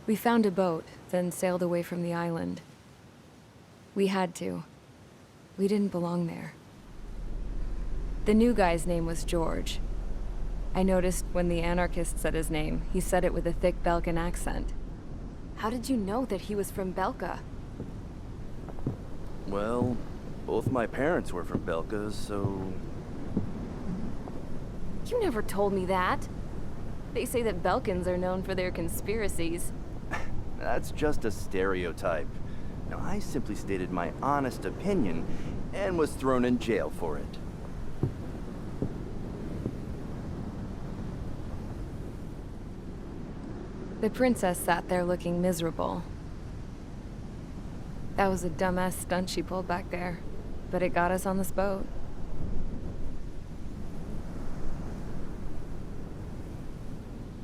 We found a boat, then sailed away from the island. We had to. We didn't belong there. The new guy's name was George. I noticed when the anarchist said his name, he said it with a thick Belkan accent. How did you know that he was from Belka? Well, both my parents were from Belka, so... You never told me that. They say that Belkans are known for their conspiracies. That's just a stereotype. Now, I simply stated my honest opinion and was thrown in jail for it. The princess sat there looking miserable. That was a dumbass stunt she pulled back there, but it got us on this boat.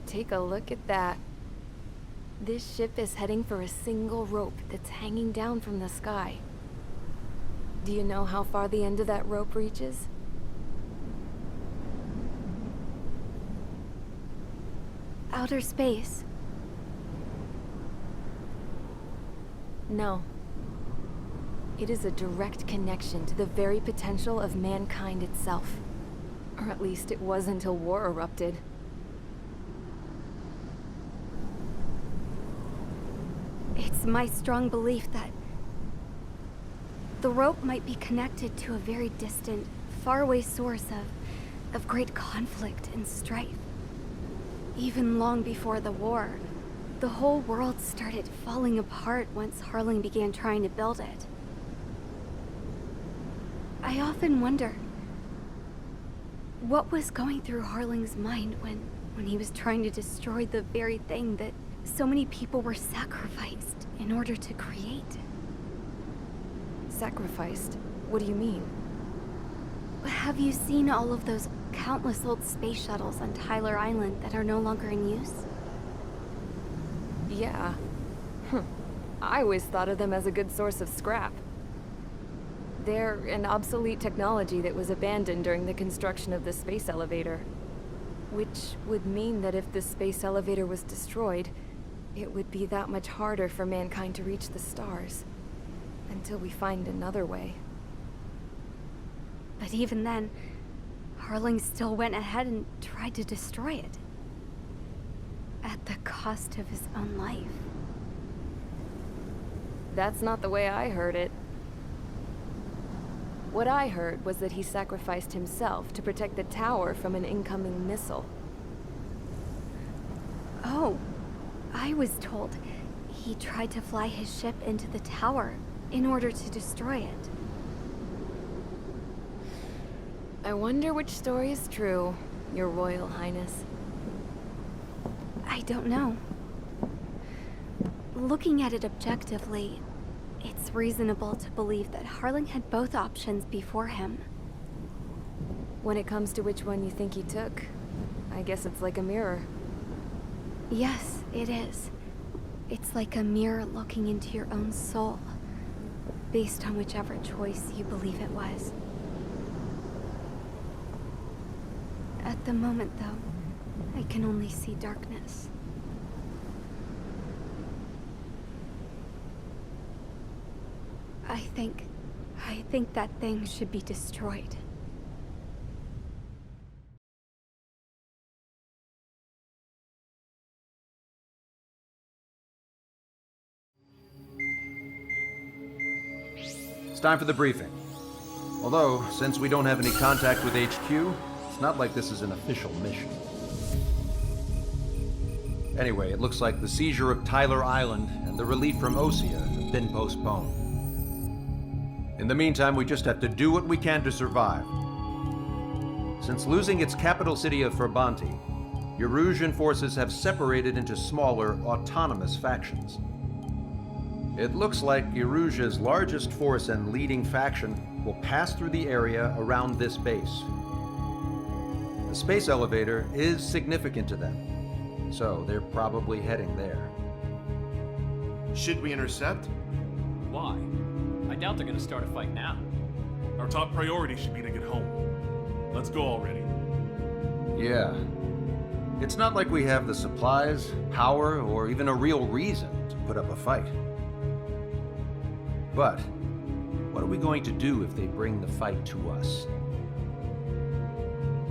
Take a look at that. This ship is heading for a single rope that's hanging down from the sky. Do you know how far the end of that rope reaches? Outer space. No. It is a direct connection to the very potential of mankind itself. Or at least it was until war erupted. It's my strong belief that the rope might be connected to a very distant, faraway source of great conflict and strife. Even long before the war, the whole world started falling apart once Harling began trying to build it. I often wonder what was going through Harling's mind when he was trying to destroy the very thing that so many people were sacrificed in order to create. Sacrificed? What do you mean? Have you seen all of those countless old space shuttles on Tyler Island that are no longer in use? Yeah. I always thought of them as a good source of scrap. They're an obsolete technology that was abandoned during the construction of the space elevator. Which would mean that if the space elevator was destroyed, it would be that much harder for mankind to reach the stars. Until we find another way. But even then, Harling still went ahead and tried to destroy it. At the cost of his own life. That's not the way I heard it. What I heard was that he sacrificed himself to protect the tower from an incoming missile. Oh, I was told he tried to fly his ship into the tower in order to destroy it. I wonder which story is true, Your Royal Highness. I don't know. Looking at it objectively, it's reasonable to believe that Harling had both options before him. When it comes to which one you think he took, I guess it's like a mirror. Yes, it is. It's like a mirror looking into your own soul, based on whichever choice you believe it was. At the moment, though, I can only see darkness. I think that thing should be destroyed. It's time for the briefing. Although, since we don't have any contact with HQ, it's not like this is an official mission. Anyway, it looks like the seizure of Tyler Island and the relief from Osea have been postponed. In the meantime, we just have to do what we can to survive. Since losing its capital city of Ferbanti, Erusian forces have separated into smaller, autonomous factions. It looks like Erusia's largest force and leading faction will pass through the area around this base. The space elevator is significant to them, so they're probably heading there. Should we intercept? Why? I doubt they're gonna start a fight now. Our top priority should be to get home. Let's go already. Yeah. It's not like we have the supplies, power, or even a real reason to put up a fight. But what are we going to do if they bring the fight to us?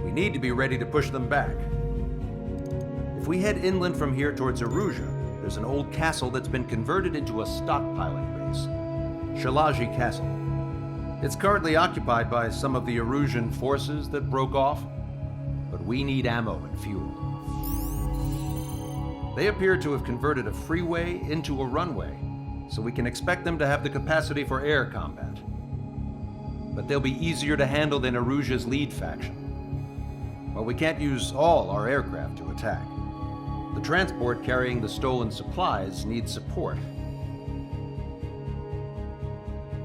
We need to be ready to push them back. If we head inland from here towards Erusia, there's an old castle that's been converted into a stockpiling base. Shalaji Castle. It's currently occupied by some of the Erusian forces that broke off, but we need ammo and fuel. They appear to have converted a freeway into a runway, so we can expect them to have the capacity for air combat. But they'll be easier to handle than Erusia's lead faction. While we can't use all our aircraft to attack, the transport carrying the stolen supplies needs support.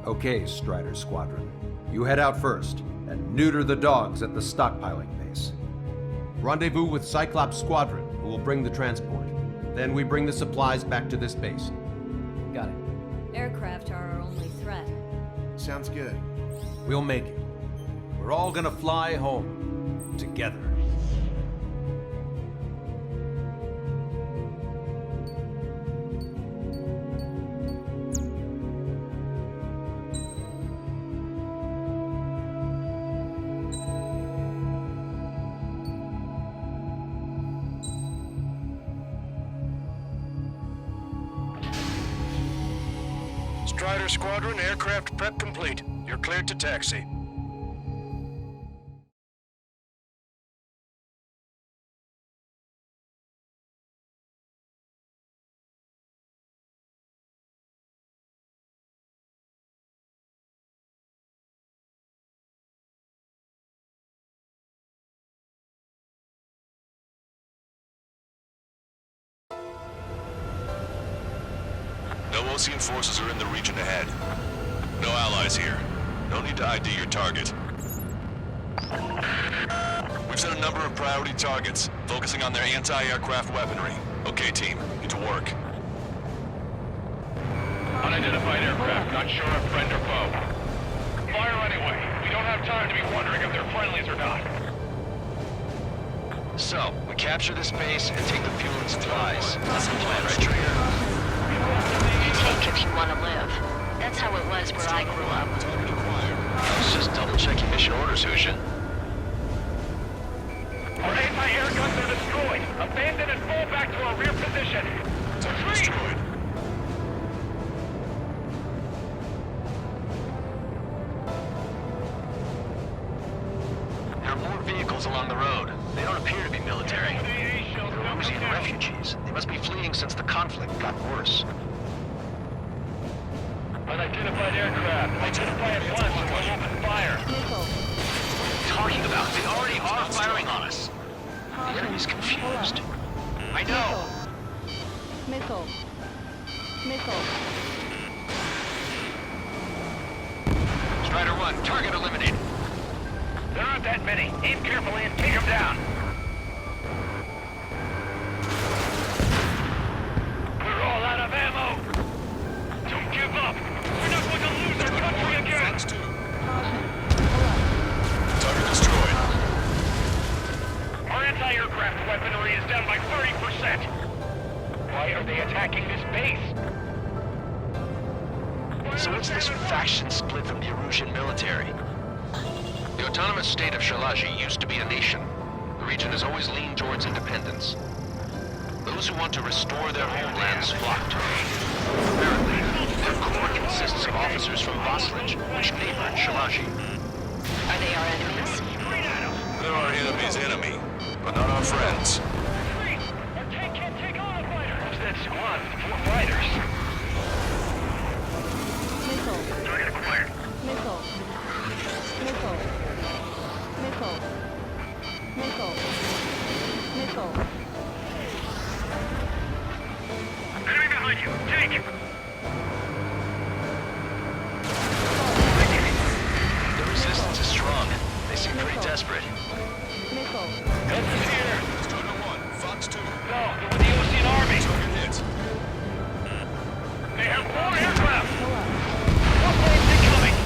Okay, Strider Squadron. You head out first and neuter the dogs at the stockpiling base. Rendezvous with Cyclops Squadron, who will bring the transport. Then we bring the supplies back to this base. Got it. Aircraft are our only threat. Sounds good. We'll make it. We're all gonna fly home. Together. Strider Squadron, aircraft prep complete. You're cleared to taxi. No Osean forces are in the region ahead. No allies here. No need to ID your target. We've set a number of priority targets, focusing on their anti-aircraft weaponry. Okay, team, get to work. Unidentified aircraft, not sure if friend or foe. Fire anyway. We don't have time to be wondering if they're friendlies or not. So, we capture this base and take the fuel and supplies. That's the plan, right, Trigger? Take if you want to live. That's how it was where I grew up. I was just double-checking mission orders, Hushin. Our anti-air guns are destroyed. Abandon and fall back to our rear position. Destroyed. There are more vehicles along the road. They don't appear to be military. They're Osean refugees. They must be fleeing since the conflict got worse. Unidentified aircraft. Identify at once and we'll open fire. What are you talking about? They already are firing on us. The enemy's confused. I know. Missile. Missile. Strider 1, target eliminated. There aren't that many. Aim carefully and take them down. We're all out of ammo. Don't give up. We're not going to lose our country again. Fox 2. Target destroyed. Our anti-aircraft weaponry is down by 30%. Why are they attacking this base? So what's this faction split from the Erusian military? The autonomous state of Shalaji used to be a nation. The region has always leaned towards independence. Those who want to restore their homelands flock to it. Apparently, their core consists of officers from Vaslij, which neighbored Shalaji. Are they our enemies? They're our enemy's enemy, but not our friends. Our tank can't take on a fighter. Who's that squad with 4 fighters? Missile. Target acquired. Missile. Missile. Missile. Missile. Missile. Enemy behind you. Take! The resistance is strong. They seem pretty desperate. Missile. Guns here. Strider 1, Fox 2. No, they're with the Osean army. Target hit. They have 4 aircraft. Pull up. More planes incoming.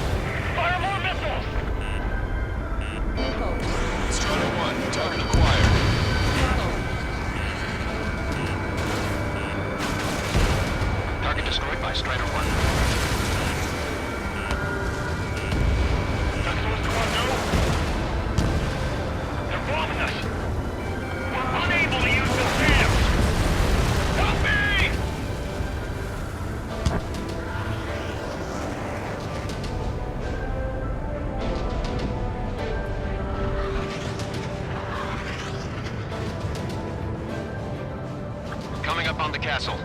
Fire more missiles. Missile. Strider 1, target acquired. Missile. Strider 1. That's Source Squad, no? They're bombing us. We're unable to use the SAMs. Help me! Coming up on the castle.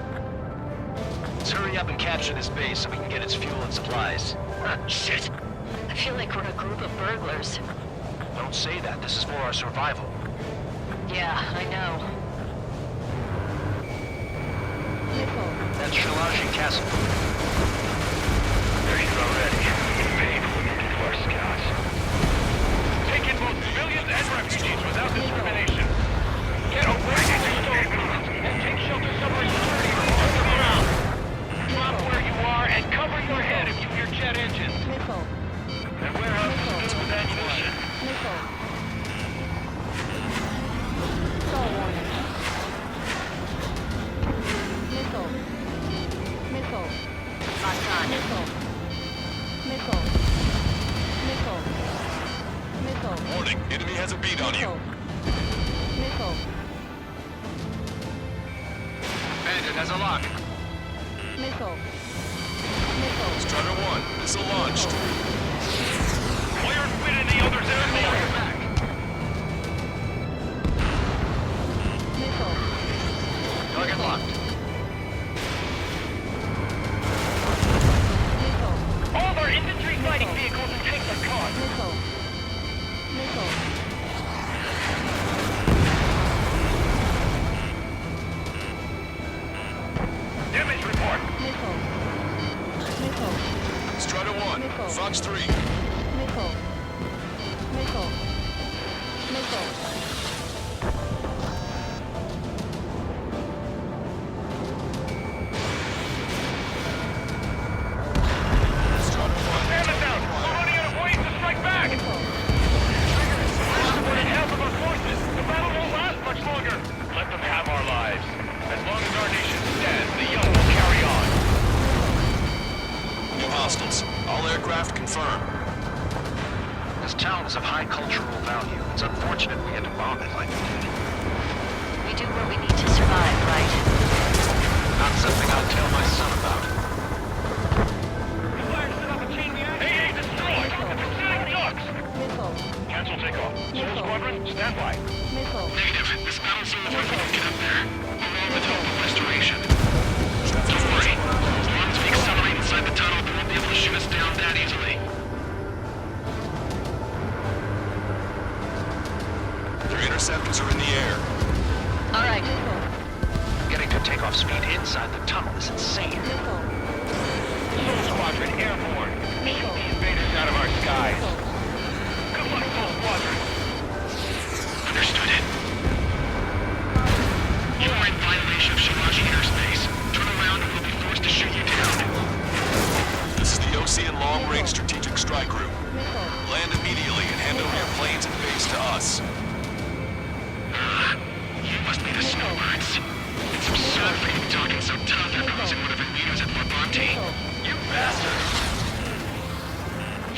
Let's hurry up and capture this base so we can get its fuel and supplies. Shit. I feel like we're a group of burglars. Don't say that. This is for our survival. Yeah, I know. That's Shalashi Castle. They're here already. Getting paid for looking for our scouts. Take in both civilians and refugees without discrimination. Get away from the stone and take shelter somewhere secure on the ground. Drop where you are and cover your head if you hear jet engines. That warehouse is filled with ammunition. Locked on. Warning, enemy has a beat on you. Bandit has a lock. Strider 1, missile launched. Fire spit in the other's airborne. Target locked. All of our infantry fighting vehicles and tanks are caught. Damage report. Strider 1, Fox 3. Strider 1, Stand it down. We're running out of ways to strike back. We're supporting half of our forces. The battle won't last much longer. Let them have our lives. As long as our nation stands, the young will carry on. new hostiles. All aircraft confirmed. This town is of high cultural value. It's unfortunate we had to bomb it like we did. We do what we need to survive, right? Not something I'll tell my son about. AA destroyed. The pursuing ducks. Cancel takeoff. Soul Squadron, stand by. Negative. This battle zone is not get up there. Along with hope of restoration. Don't worry. As long as we accelerate inside the tunnel, they won't be able to shoot us down that easily. Their interceptors are in the air. All right. Getting to takeoff speed inside the tunnel is insane. Soul Squadron, airborne. Shoot the invaders out of our skies. Good luck, Soul Squadron. Understood it. You are in violation of Shalashi airspace. Turn around and we'll be forced to shoot you down. This is the Osean Long Range Strategic Strike Group. Land immediately and hand over your planes and base to us. You must be the snowbirds. It's absurd for you talking so tough after losing one of your leaders at Levante. You bastard!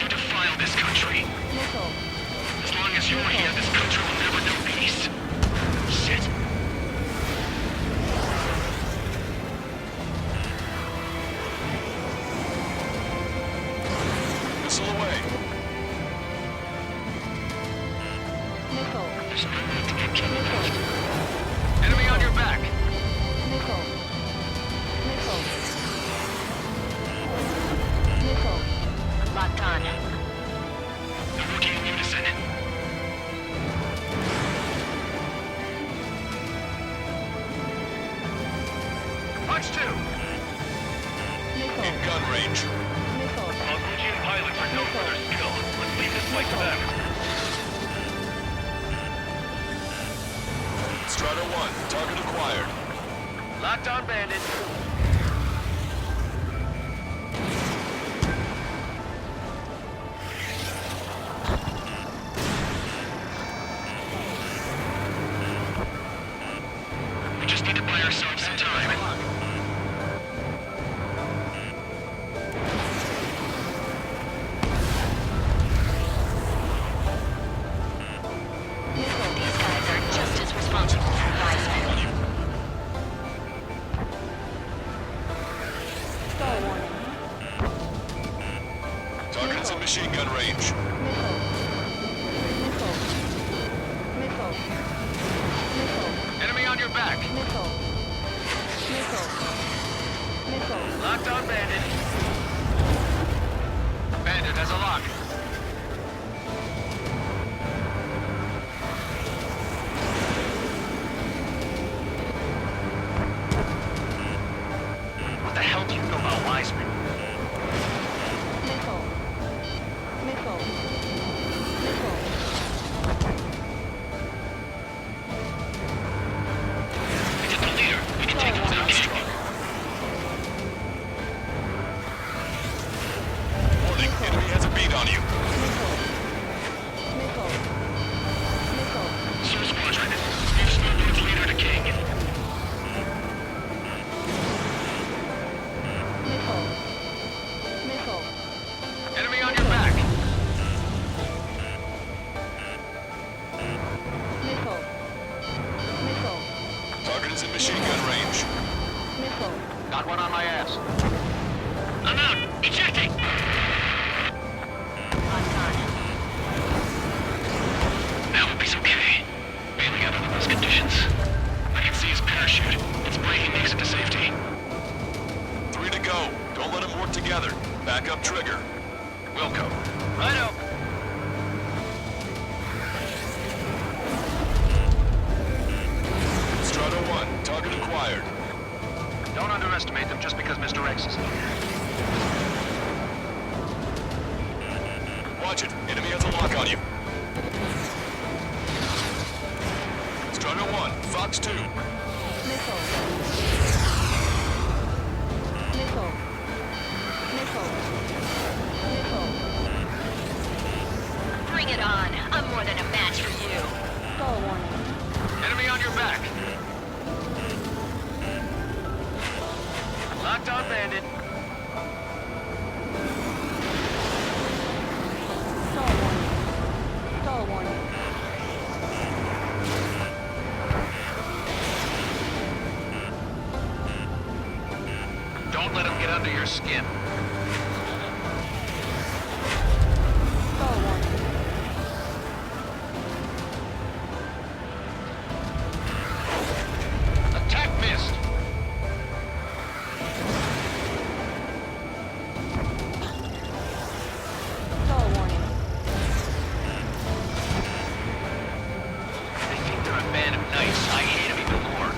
You defile this country. As long as you're here, this country will never know peace. Shit. Missile away. There's no need to get killed. Enemy on your back. Locked on. They're working in unison. Punch 2. In gun range. Malguchian pilots are known for their skill. Let's leave this fight to them. Strider 1, target acquired. Locked on, Bandit. We just need to buy ourselves some time. range. Enemy on your back. Locked on Bandit. Bandit has a lock. What the hell do you know about Wiseman? We get the leader. We can take him without King. Warning, enemy has a beat on you. Sir Squadron, we've spoken with leader to King. Enemy on your back. Target is in machine gun range. Got one on my ass. I'm out. Ejecting. Now he's okay. Bailing out under those conditions. I can see his parachute. Its braking makes it to safety. 3 to go. Don't let them work together. Back up trigger. Wilco. Righto. Strato 1. Target acquired. Don't underestimate them just because Mr. X is here. Watch it. Enemy has a lock on you. Strato 1. Fox 2. Bring it on. I'm more than a match for you. Enemy on your back. Locked on Bandit. Don't let him get under your skin. Attack missed. They think they're a band of knights. I hate them even more.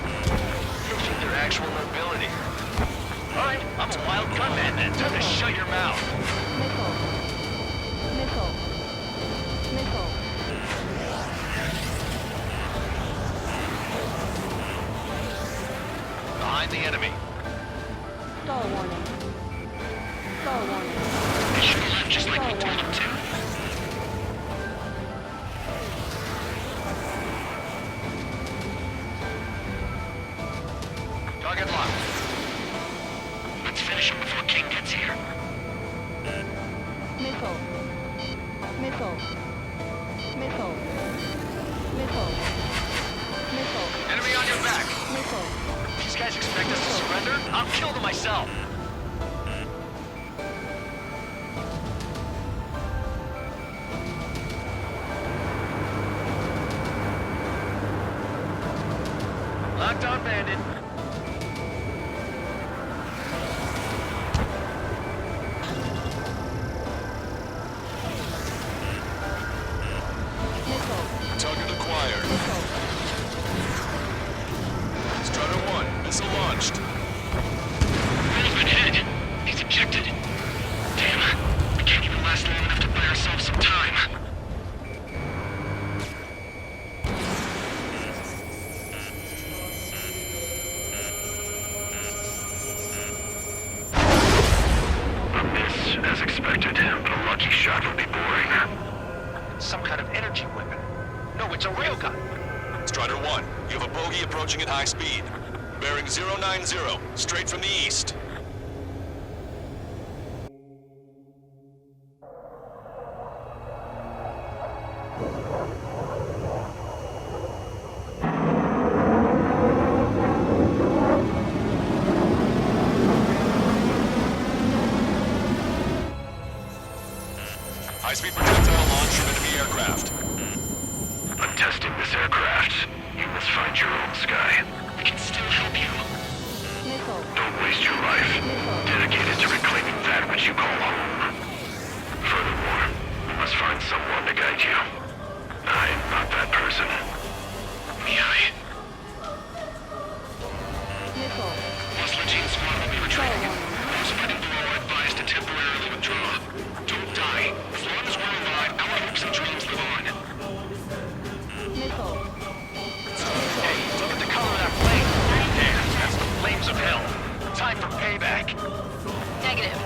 They think they're actual nobility. All right, I'm a wild gunman then. Time to shut your mouth. Behind the enemy. They should have left just like we told them to. Target locked. Let's finish him before King gets here. Enemy on your back. These guys expect us to surrender? I'll kill them myself. Locked on Bandit. Target acquired. Strato 1. Missile launched. Movement hit. He's ejected. Damn. We can't even last long enough to buy ourselves some time. As expected, but a lucky shot would be boring. Some kind of energy weapon. No, it's a railgun. Strider 1, you have a bogey approaching at high speed. Bearing 090, straight from the east. High-speed training you. Those fighting below are advised to temporarily withdraw. Don't die. As long as we're alive, our hopes and dreams live on. Hey, look at the color of that flame. Damn, that's the flames of hell. Time for payback. Negative.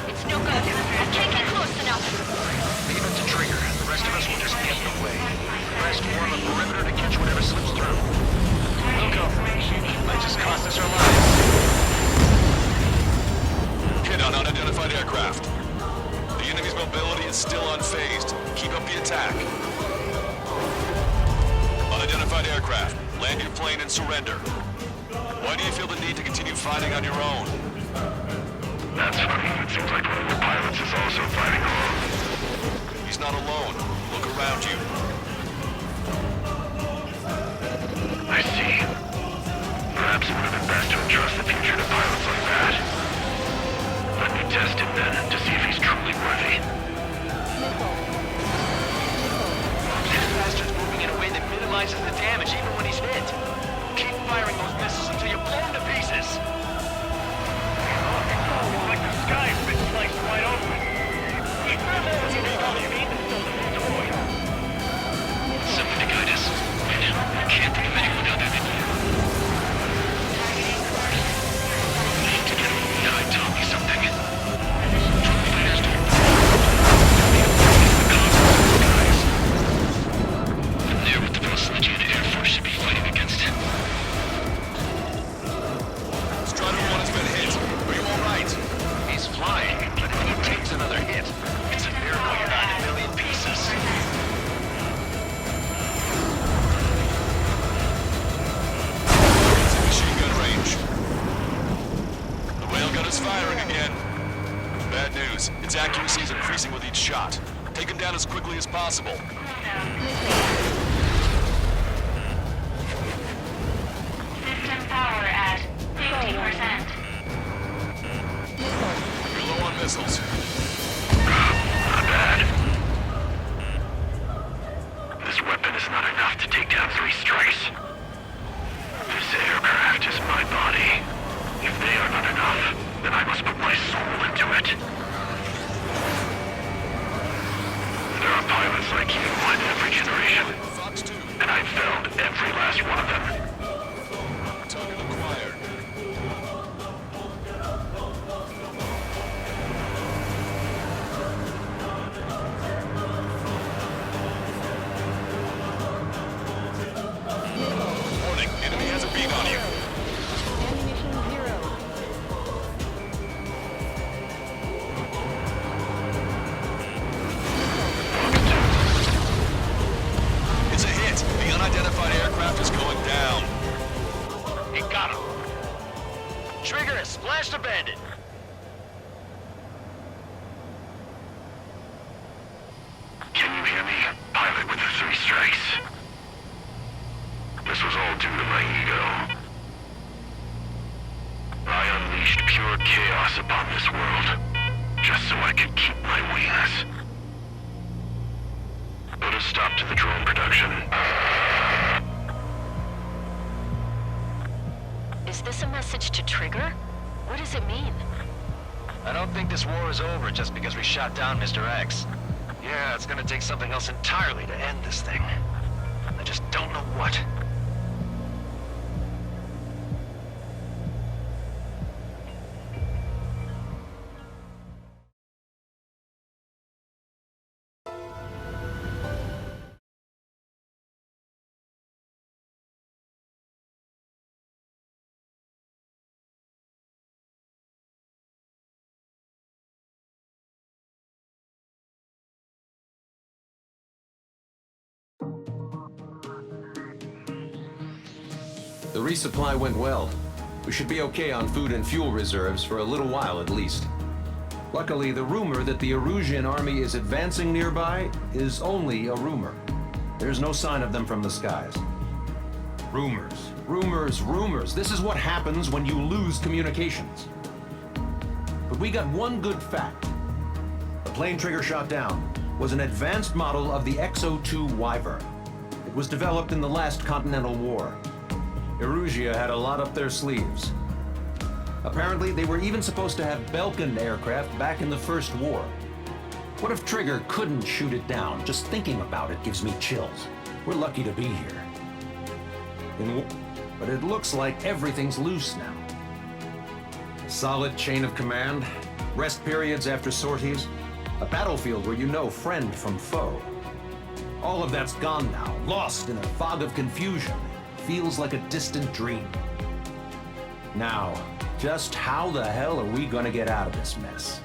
It's no good. I can't get close enough. Leave it to Trigger. The rest of us will just get in the way. The rest form a perimeter to catch whatever slips through. We'll go. Might just cost us our lives. Hit on unidentified aircraft. The enemy's mobility is still unfazed. Keep up the attack. Unidentified aircraft. Land your plane and surrender. Why do you feel the need to continue fighting on your own? That's funny. It seems like one of the pilots is also fighting alone. He's not alone. Look around you. I see. Perhaps it would have been best to entrust the future to pilots like that. Let me test him then, to see if he's truly worthy. This bastard's moving in a way that minimizes the damage even when he's hit. Keep firing those missiles until you're blown to pieces. It's like the sky's been sliced wide open. You mean? Someone to guide us. I can't think of anyone other than you. To get him guy taught me something. Troop fighters don't the guys. I'm there with the Velocity the Air Force should be fighting against him. Strider 1 has been hit. Are you alright? He's flying, but if he takes another hit, it's a miracle you're not in a million pieces. It's in machine gun range. The railgun is firing again. Bad news. Its accuracy is increasing with each shot. Take him down as quickly as possible. System power at 50%. You're low on missiles. Not bad. This weapon is not enough to take down 3 strikes. This aircraft is my body. If they are not enough, then I must put my soul into it. There are pilots like you in every generation, Fox 2. and I've found every last one of them. Target acquired. Warning, enemy has a beam on you. It's a hit. The unidentified aircraft is going down. He got him. Trigger has splashed a bandit. Can you hear me? Pilot with the 3 strikes. This was all due to my ego. I unleashed pure chaos upon this world, just so I could keep my wings. Put a stop to the drone production. Is this a message to Trigger? What does it mean? I don't think this war is over just because we shot down Mr. X. Yeah, it's gonna take something else entirely to end this thing. I just don't know what. The resupply went well. We should be okay on food and fuel reserves for a little while at least. Luckily, the rumor that the Erusian army is advancing nearby is only a rumor. There's no sign of them from the skies. Rumors, rumors, rumors. This is what happens when you lose communications. But we got one good fact. The plane Trigger shot down was an advanced model of the XO-2 Wyvern. It was developed in the last Continental War. Erusia had a lot up their sleeves. Apparently, they were even supposed to have Belkin aircraft back in the First War. What if Trigger couldn't shoot it down? Just thinking about it gives me chills. We're lucky to be here. But it looks like everything's loose now. Solid chain of command, rest periods after sorties, a battlefield where you know friend from foe. All of that's gone now, lost in a fog of confusion. Feels like a distant dream. Now, just how the hell are we gonna get out of this mess?